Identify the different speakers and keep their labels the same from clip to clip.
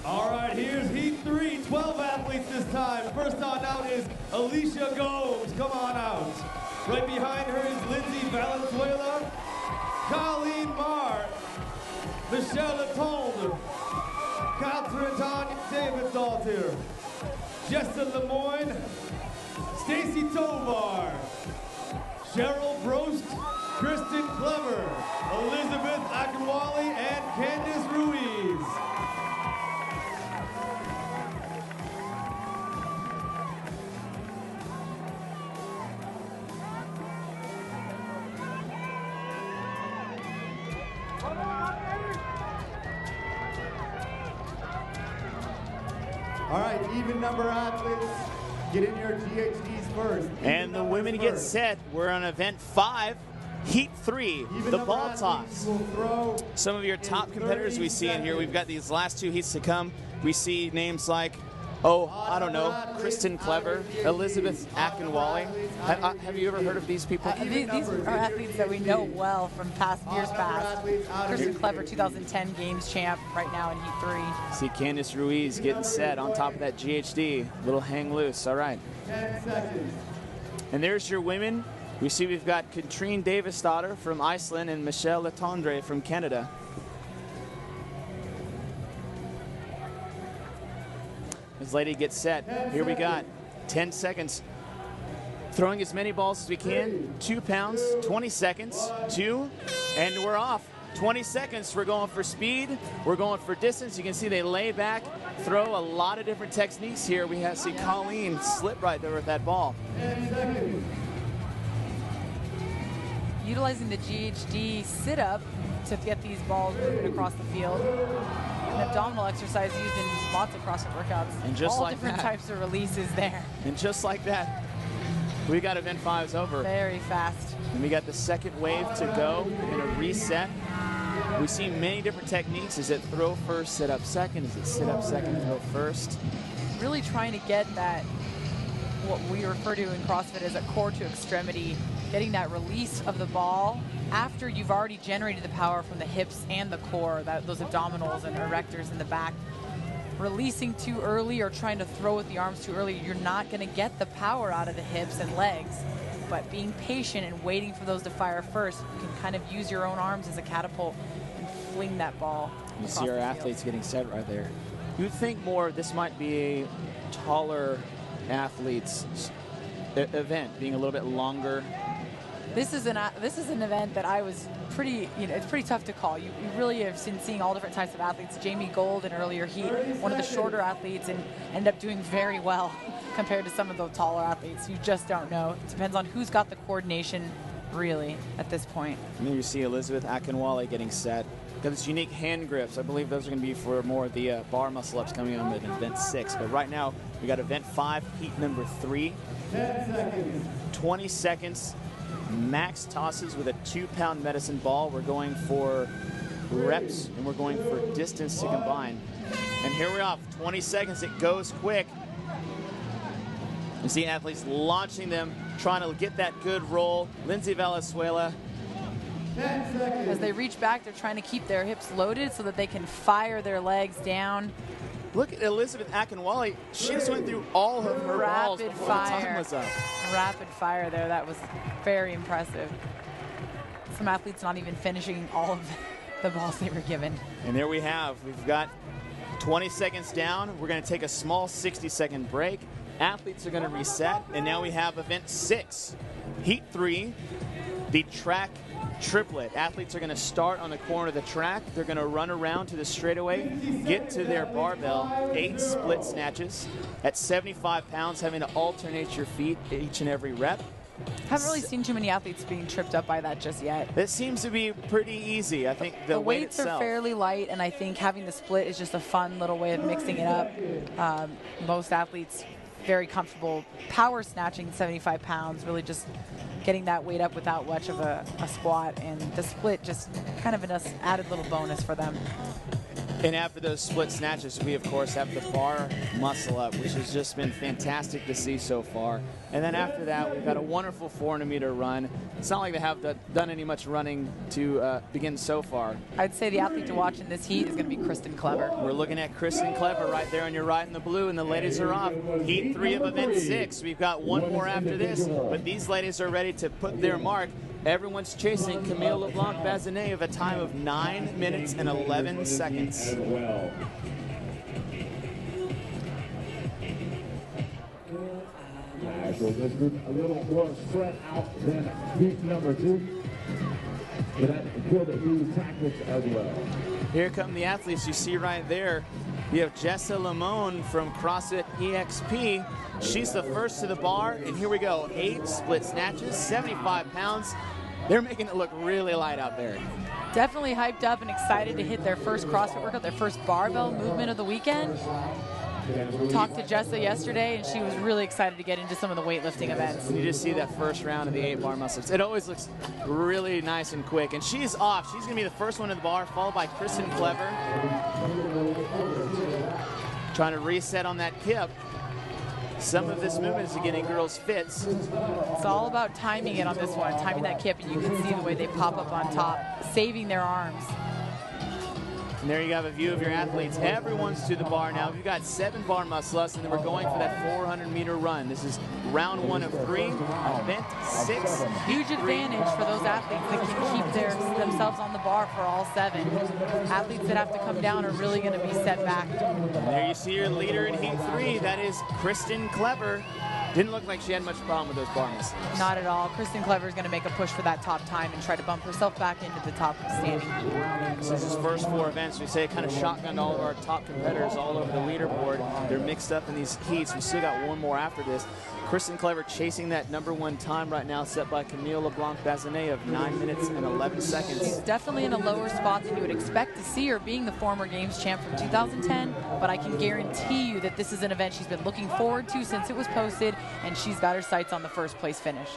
Speaker 1: All right, here's Heat 3, 12 athletes this time. First on out is Alicia Gomes. Come on out. Right behind her is Lindsay Valenzuela, Colleen Marr, Michelle Letonde, Catherine Tanya David-Daltier, Jessa Lemoyne, Stacy Tovar, Cheryl Brost, Kristen Clever, Elizabeth Akinwale, and Candice Ruiz.
Speaker 2: All right, even number athletes, get in your GHDs first.
Speaker 3: And the women get set. We're on event 5, Heat 3, the ball toss. Some of your top competitors we see in here. We've got these last 2 heats to come. We see names like, I don't know, Kristen Clever, Elizabeth Akinwale. Have you ever heard of these people?
Speaker 4: These are athletes that we know well from years past. Kristen Clever, 2010 Games champ, right now in Heat 3.
Speaker 3: See Candice Ruiz getting set on top of that GHD. Little hang loose, all right.
Speaker 2: 10 seconds.
Speaker 3: And there's your women. We see we've got Katrine Davisdottir from Iceland and Michelle Letendre from Canada. This lady gets set. Here we got 10 seconds. Throwing as many balls as we can. 2 pounds, 20 seconds, 2, and we're off. 20 seconds, we're going for speed, we're going for distance. You can see they lay back, throw a lot of different techniques here. We have see Colleen slip right there with that ball.
Speaker 4: Utilizing the GHD sit-up to get these balls moving across the field. An abdominal exercise used in lots of CrossFit workouts.
Speaker 3: And just
Speaker 4: all
Speaker 3: like
Speaker 4: different
Speaker 3: that,
Speaker 4: types of releases there.
Speaker 3: And just like that, we got event 5's over.
Speaker 4: Very fast.
Speaker 3: And we got the second wave to go in a reset. We see many different techniques. Is it throw first, sit up second? Is it sit up second, throw first?
Speaker 4: Really trying to get that, what we refer to in CrossFit as a core to extremity, getting that release of the ball after you've already generated the power from the hips and the core, those abdominals and erectors in the back. Releasing too early or trying to throw with the arms too early, you're not going to get the power out of the hips and legs. But being patient and waiting for those to fire first, you can kind of use your own arms as a catapult and fling that ball.
Speaker 3: You see our athletes getting set right there. You'd think more this might be a taller athletes event, being a little bit longer.
Speaker 4: This is an event that I was pretty, it's pretty tough to call. You really have been seeing all different types of athletes. Jamie Gold in earlier heat, one of the shorter athletes, and ended up doing very well compared to some of the taller athletes. You just don't know. It depends on who's got the coordination, really, at this point.
Speaker 3: And then you see Elizabeth Akinwale getting set. Got this unique hand grips. I believe those are going to be for more of the bar muscle ups coming on in event 6. But right now, we got event 5, heat number 3.
Speaker 2: 10 seconds.
Speaker 3: 20 seconds. Max tosses with a 2-pound medicine ball. We're going for reps and we're going for distance to combine. And here we're off. 20 seconds. It goes quick. You see athletes launching them, trying to get that good roll. Lindsay Valenzuela.
Speaker 2: 10 seconds.
Speaker 4: As they reach back, they're trying to keep their hips loaded so that they can fire their legs down.
Speaker 3: Look at Elizabeth Akinwale. She just went through all of her balls before the time was up.
Speaker 4: Rapid fire there. That was very impressive. Some athletes not even finishing all of the balls they were given.
Speaker 3: And there we have. We've got 20 seconds down. We're going to take a small 60-second break. Athletes are going to reset. And now we have event 6, heat 3, the track triplet. Athletes are going to start on the corner of the track. They're going to run around to the straightaway, get to their barbell, 8 split snatches at 75 pounds, having to alternate your feet each and every rep.
Speaker 4: Haven't really seen too many athletes being tripped up by that just yet.
Speaker 3: It seems to be pretty easy. I think the weight
Speaker 4: weights
Speaker 3: itself
Speaker 4: are fairly light, and I think having the split is just a fun little way of mixing it up. Most athletes very comfortable power snatching 75 pounds, really just getting that weight up without much of a squat, and the split just kind of an added little bonus for them.
Speaker 3: And after those split snatches, we of course have the bar muscle up, which has just been fantastic to see so far. And then after that, we've had a wonderful 400-meter run. It's not like they have done any much running to begin so far.
Speaker 4: I'd say the athlete to watch in this heat is going to be Kristen Clever.
Speaker 3: We're looking at Kristen Clever right there on your right in the blue, and the ladies are off. Heat 3 of event 6. We've got one more after this, but these ladies are ready to put their mark. Everyone's chasing Camille LeBlanc-Bazinet of a time of 9 minutes and 11 seconds.
Speaker 5: So this group a little more spread out than heat number 2. But that killed it through tactics as well.
Speaker 3: Here come the athletes you see right there. We have Jessa Limon from CrossFit EXP. She's the first to the bar, and here we go. 8 split snatches, 75 pounds. They're making it look really light out there.
Speaker 4: Definitely hyped up and excited to hit their first CrossFit workout, their first barbell movement of the weekend. Talked to Jessa yesterday, and she was really excited to get into some of the weightlifting events.
Speaker 3: You just see that first round of the 8-bar muscles. It always looks really nice and quick. And she's off. She's going to be the first one to the bar, followed by Kristen Clever. Trying to reset on that kip. Some of this movement is getting girls fits.
Speaker 4: It's all about timing it on this one, timing that kip, and you can see the way they pop up on top, saving their arms.
Speaker 3: And there you have a view of your athletes. Everyone's to the bar now. We've got 7 bar muscle-ups, and then we're going for that 400-meter run. This is round 1 of 3, event 6.
Speaker 4: Huge advantage for those athletes that can keep themselves on the bar for all 7. Athletes that have to come down are really going to be set back.
Speaker 3: And there you see your leader in heat 3. That is Kristen Clever. Didn't look like she had much problem with those bar muscles.
Speaker 4: Not at all. Kristen Clever is going to make a push for that top time and try to bump herself back into the top standing.
Speaker 3: This is his first 4 events. We say kind of shotgunned all of our top competitors all over the leaderboard. They're mixed up in these heats. We still got one more after this. Kristen Clever chasing that #1 time right now, set by Camille LeBlanc-Bazinet of 9 minutes and 11 seconds.
Speaker 4: She's definitely in a lower spot than you would expect to see her, being the former Games champ from 2010, but I can guarantee you that this is an event she's been looking forward to since it was posted, and she's got her sights on the first place finish.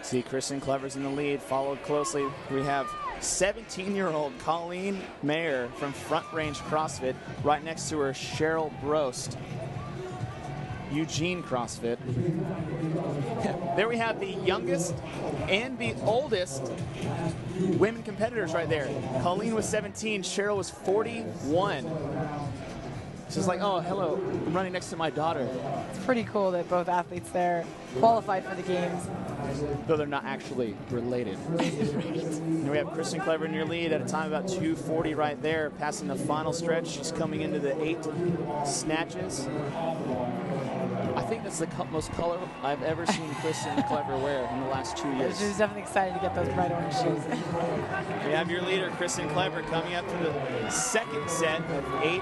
Speaker 3: See Kristen Clever's in the lead, followed closely. We have 17-year-old Colleen Mayer from Front Range CrossFit. Right next to her, Cheryl Brost, Eugene CrossFit. There we have the youngest and the oldest women competitors right there. Colleen was 17, Cheryl was 41. It's just like, oh, hello, I'm running next to my daughter.
Speaker 4: It's pretty cool that both athletes there qualified for the games.
Speaker 3: Though they're not actually related. And we have Kristen Clever in your lead at a time about 2:40 right there, passing the final stretch. She's coming into the 8 snatches. I think that's the most color I've ever seen Kristen Clever wear in the last 2 years.
Speaker 4: She's definitely excited to get those bright orange shoes.
Speaker 3: We have your leader, Kristen Clever, coming up to the second set of 8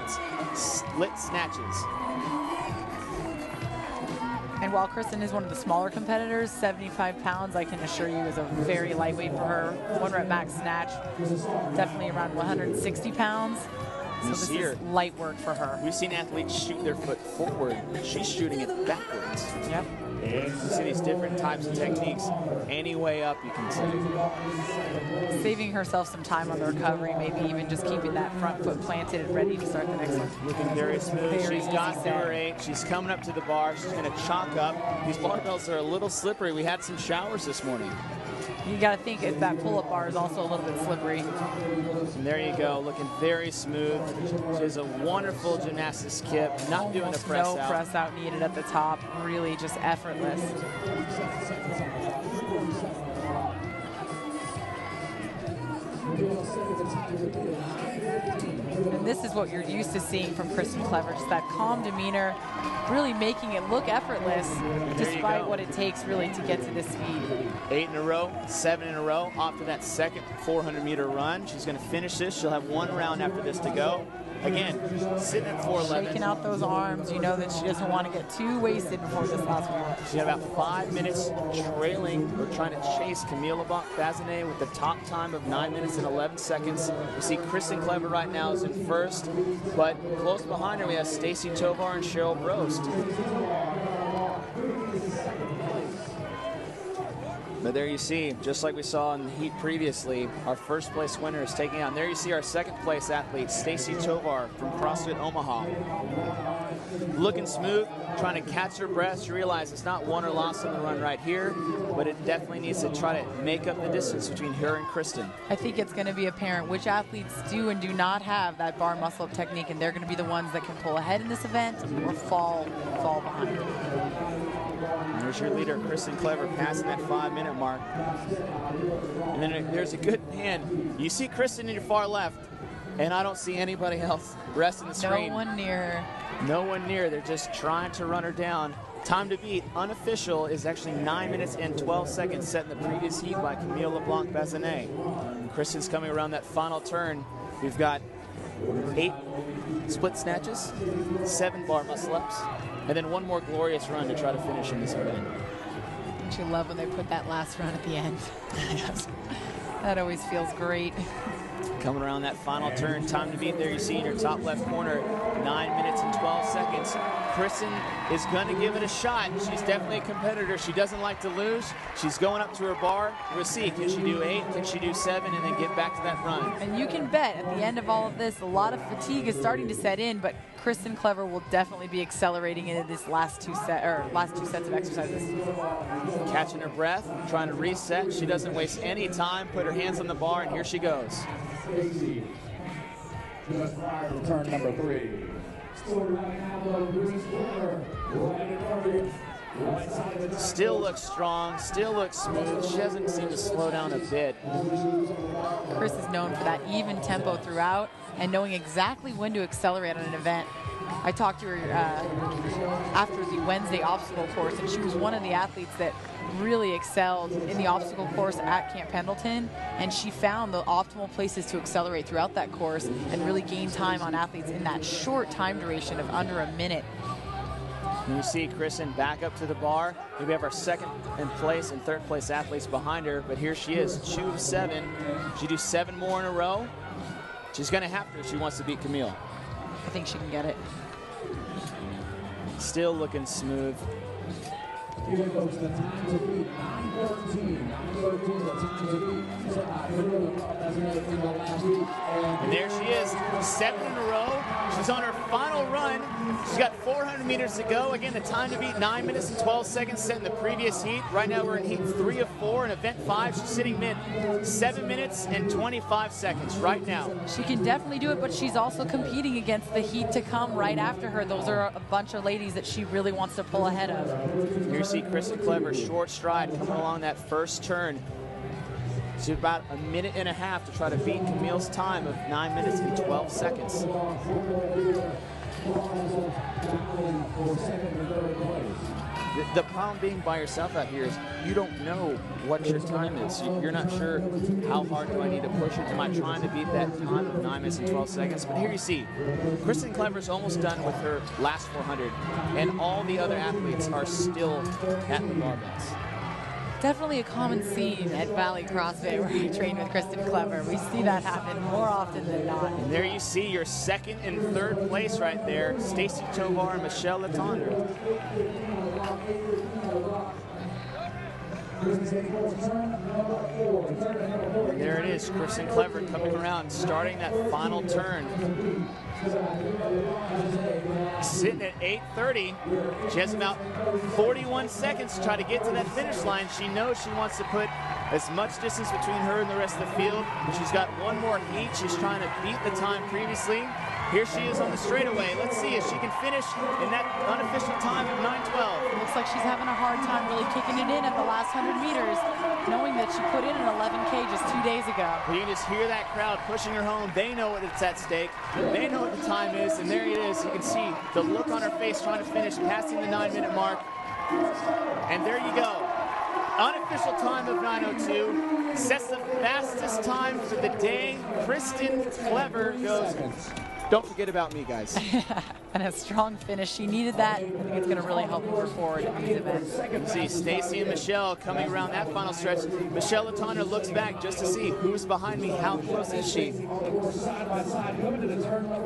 Speaker 3: split snatches.
Speaker 4: And while Kristen is one of the smaller competitors, 75 pounds, I can assure you, is a very lightweight for her. 1 rep max snatch, definitely around 160 pounds. So this is light work for her.
Speaker 3: We've seen athletes shoot their foot forward. She's shooting it backwards.
Speaker 4: Yep.
Speaker 3: You see these different types of techniques. Any way up, you can say.
Speaker 4: Saving herself some time on the recovery, maybe even just keeping that front foot planted and ready to start the next one.
Speaker 3: Looking very smooth.
Speaker 4: Very
Speaker 3: She's got
Speaker 4: easy
Speaker 3: to her
Speaker 4: set.
Speaker 3: 8. She's coming up to the bar. She's going to chalk up. These barbells are a little slippery. We had some showers this morning.
Speaker 4: You got to think if that pull-up bar is also a little bit slippery.
Speaker 3: And there you go, looking very smooth. She has a wonderful gymnastics kip, not doing a press
Speaker 4: no
Speaker 3: out.
Speaker 4: press out needed at the top, really just effortless. And this is what you're used to seeing from Kristen Clever, just that calm demeanor, really making it look effortless, despite what it takes really to get to this speed.
Speaker 3: 8 in a row, 7 in a row, off to that second 400-meter run. She's going to finish this. She'll have 1 round after this to go. Again, sitting at 411.
Speaker 4: Shaking out those arms, you know that she doesn't want to get too wasted before this last one.
Speaker 3: She had about 5 minutes trailing or trying to chase Camille LeBlanc-Bazinet with the top time of 9 minutes and 11 seconds. We see Kristen Clever right now is in first, but close behind her we have Stacy Tovar and Cheryl Brost. But there you see, just like we saw in the heat previously, our first place winner is taking on. There you see our second place athlete, Stacy Tovar from CrossFit Omaha. Looking smooth, trying to catch her breath. She realized it's not won or lost on the run right here, but it definitely needs to try to make up the distance between her and Kristen.
Speaker 4: I think it's going to be apparent which athletes do and do not have that bar muscle up technique, and they're going to be the ones that can pull ahead in this event or fall behind.
Speaker 3: There's your leader, Kristen Clever, passing that 5-minute mark. And then there's a good hand. You see Kristen in your far left, and I don't see anybody else resting the screen.
Speaker 4: No one near her.
Speaker 3: No one near. They're just trying to run her down. Time to beat, unofficial, is actually 9 minutes and 12 seconds set in the previous heat by Camille LeBlanc-Bazinet. Kristen's coming around that final turn. We've got 8 split snatches, 7 bar muscle ups, and then 1 more glorious run to try to finish in this event.
Speaker 4: Don't you love when they put that last run at the end?
Speaker 3: Yes.
Speaker 4: That always feels great.
Speaker 3: Coming around that final turn, time to beat. There you see in your top left corner, 9 minutes and 12 seconds. Kristen is going to give it a shot. She's definitely a competitor. She doesn't like to lose. She's going up to her bar. We'll see. Can she do 8? Can she do 7? And then get back to that run.
Speaker 4: And you can bet at the end of all of this, a lot of fatigue is starting to set in, but Kristen Clever will definitely be accelerating into this last two sets of exercises.
Speaker 3: Catching her breath, trying to reset. She doesn't waste any time. Put her hands on the bar, and here she goes.
Speaker 5: Turn number 3.
Speaker 3: Still looks strong, still looks smooth. She doesn't seem to slow down a bit.
Speaker 4: Chris is known for that even tempo throughout and knowing exactly when to accelerate on an event. I talked to her after the Wednesday obstacle course, and she was one of the athletes that really excelled in the obstacle course at Camp Pendleton, and she found the optimal places to accelerate throughout that course and really gain time on athletes in that short time duration of under a minute.
Speaker 3: And you see Kristen back up to the bar. We have our second place and third place athletes behind her, but here she is, 2 of 7. She do 7 more in a row. She's going to have to if she wants to beat Camille.
Speaker 4: I think she can get it.
Speaker 3: Still looking smooth.
Speaker 5: Here goes the time to beat 9:13. 9:13, the time to beat.
Speaker 3: And there she is, 7 in a row. She's on her final run. She's got 400 meters to go. Again, the time to beat, 9 minutes and 12 seconds set in the previous heat. Right now we're in heat 3 of 4 in event 5. She's sitting mid, 7 minutes and 25 seconds right now.
Speaker 4: She can definitely do it, but she's also competing against the heat to come right after her. Those are a bunch of ladies that she really wants to pull ahead of.
Speaker 3: Here you see Kristen Clever, short stride, coming along that first turn. She's about a minute and a half to try to beat Camille's time of 9 minutes and 12 seconds. The problem being by yourself out here is you don't know what your time is. You're not sure how hard do I need to push it. Am I trying to beat that time of 9 minutes and 12 seconds? But here you see, Kristen Clever's almost done with her last 400, and all the other athletes are still at the barbells.
Speaker 4: Definitely a common scene at Valley CrossFit where I train with Kristen Clever. We see that happen more often than not.
Speaker 3: And there you see your second and third place right there, Stacy Tovar and Michelle Letendre. And there it is, Kristen Clever coming around, starting that final turn. Sitting at 8:30. She has about 41 seconds to try to get to that finish line. She knows she wants to put as much distance between her and the rest of the field. She's got one more heat. She's trying to beat the time previously. Here she is on the straightaway. Let's see if she can finish in that unofficial time of 9:12.
Speaker 4: Looks like she's having a hard time really kicking it in at the last 100 meters, knowing that she put in an 11K just 2 days ago.
Speaker 3: You can just hear that crowd pushing her home. They know it's at stake. They know what the time is, and there it is. You can see the look on her face trying to finish, passing the 9-minute mark. And there you go. Unofficial time of 9:02. Sets the fastest time for the day. Kristen Clever goes. Don't forget about me, guys.
Speaker 4: And a strong finish. She needed that. I think it's going to really help move her forward in these events.
Speaker 3: You see Stacy and Michelle coming around that final stretch. Michelle Letendre looks back just to see who's behind me. How close is she?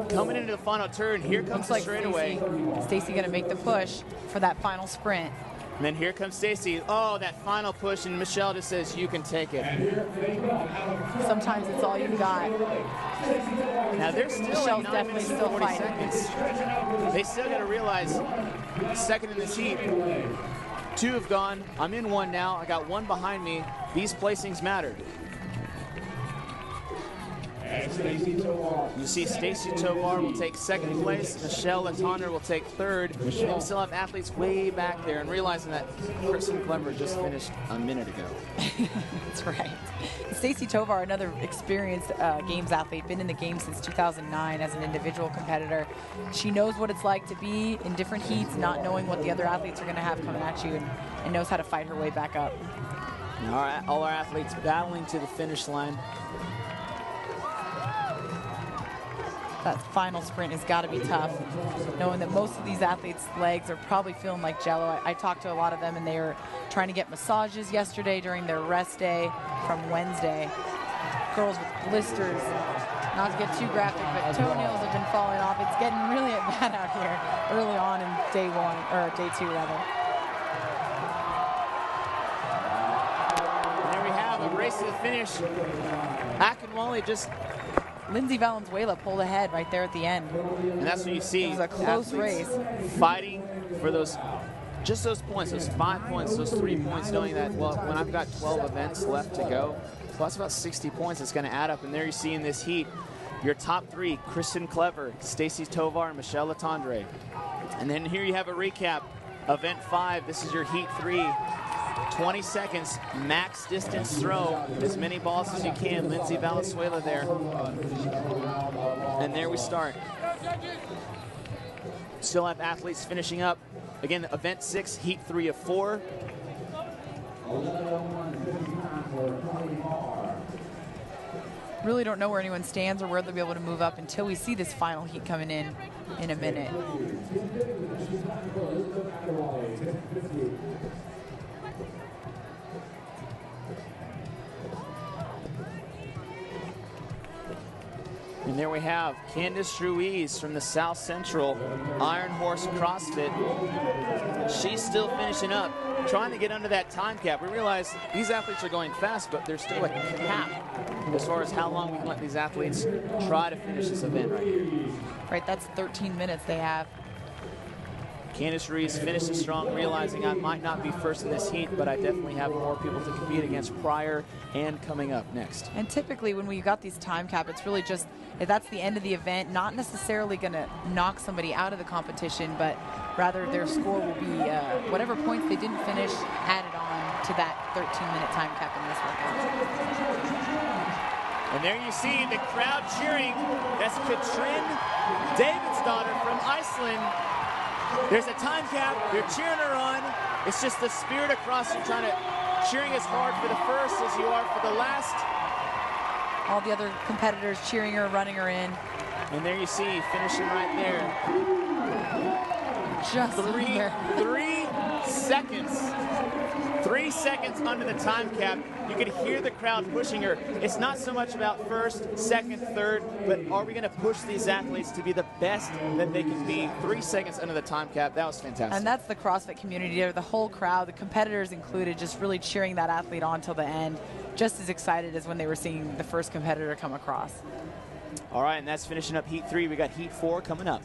Speaker 3: Coming into the final turn. Here comes the straightaway.
Speaker 4: Stacy going to make the push for that final sprint.
Speaker 3: And then here comes Stacy. Oh, that final push, and Michelle just says, you can take it.
Speaker 4: Sometimes it's all you've got.
Speaker 3: Now they're still
Speaker 4: Michelle's
Speaker 3: at 9
Speaker 4: definitely
Speaker 3: minutes and
Speaker 4: still
Speaker 3: 40
Speaker 4: fighting.
Speaker 3: seconds. They still got to realize, second in this heat, 2 have gone. I'm in 1 now. I got 1 behind me. These placings mattered. You see Stacy Tovar will take 2nd place. Michelle Latonder will take 3rd. We still have athletes way back there, and realizing that Kristen Clever just finished a minute ago.
Speaker 4: That's right. Stacy Tovar, another experienced games athlete, been in the game since 2009 as an individual competitor. She knows what it's like to be in different heats, not knowing what the other athletes are going to have coming at you, and knows how to fight her way back up.
Speaker 3: All our athletes battling to the finish line.
Speaker 4: That final sprint has got to be tough, knowing that most of these athletes' legs are probably feeling like jello. I talked to a lot of them, and they were trying to get massages yesterday during their rest day from Wednesday. Girls with blisters, not to get too graphic, but toenails have been falling off. It's getting really bad out here early on in day 1, or day 2 rather.
Speaker 3: And there we have a race to the finish. Akinwale just...
Speaker 4: Lindsay Valenzuela pulled ahead right there at the end.
Speaker 3: And that's what you see.
Speaker 4: It was a close race.
Speaker 3: Fighting for those, just those points, those 5 points, those 3 points, knowing that, well, when I've got 12 events left to go, plus about 60 points, it's going to add up. And there you see in this heat, your top 3, Kristen Clever, Stacy Tovar, and Michelle Latendre. And then here you have a recap. Event 5, this is your heat 3. 20 seconds, max distance throw, as many balls as you can. Lindsay Valenzuela there. And there we start. Still have athletes finishing up. Again, event 6, heat 3 of 4.
Speaker 4: Really don't know where anyone stands or where they'll be able to move up until we see this final heat coming in a minute.
Speaker 3: And there we have Candice Ruiz from the South Central Iron Horse CrossFit. She's still finishing up, trying to get under that time cap. We realize these athletes are going fast, but there's still a cap as far as how long we can let these athletes try to finish this event right here.
Speaker 4: Right, that's 13 minutes they have.
Speaker 3: Candice Ruiz finishes strong, realizing I might not be first in this heat, but I definitely have more people to compete against prior and coming up next.
Speaker 4: And typically when we've got these time cap, it's really just, if that's the end of the event, not necessarily going to knock somebody out of the competition, but rather their score will be whatever points they didn't finish added on to that 13-minute time cap in this workout.
Speaker 3: And there you see the crowd cheering. That's Katrin Davidsdottir from Iceland. There's a time cap, they're cheering her on. It's just the spirit across, you're cheering as hard for the first as you are for the last.
Speaker 4: All the other competitors cheering her, running her in.
Speaker 3: And there you see, finishing right there.
Speaker 4: Just
Speaker 3: 3 seconds. 3 seconds under the time cap. You could hear the crowd pushing her. It's not so much about first, second, third, but are we going to push these athletes to be the best that they can be? 3 seconds under the time cap. That was fantastic.
Speaker 4: And that's the CrossFit community there. The whole crowd, the competitors included, just really cheering that athlete on till the end. Just as excited as when they were seeing the first competitor come across.
Speaker 3: All right, and that's finishing up heat 3. We got heat 4 coming up.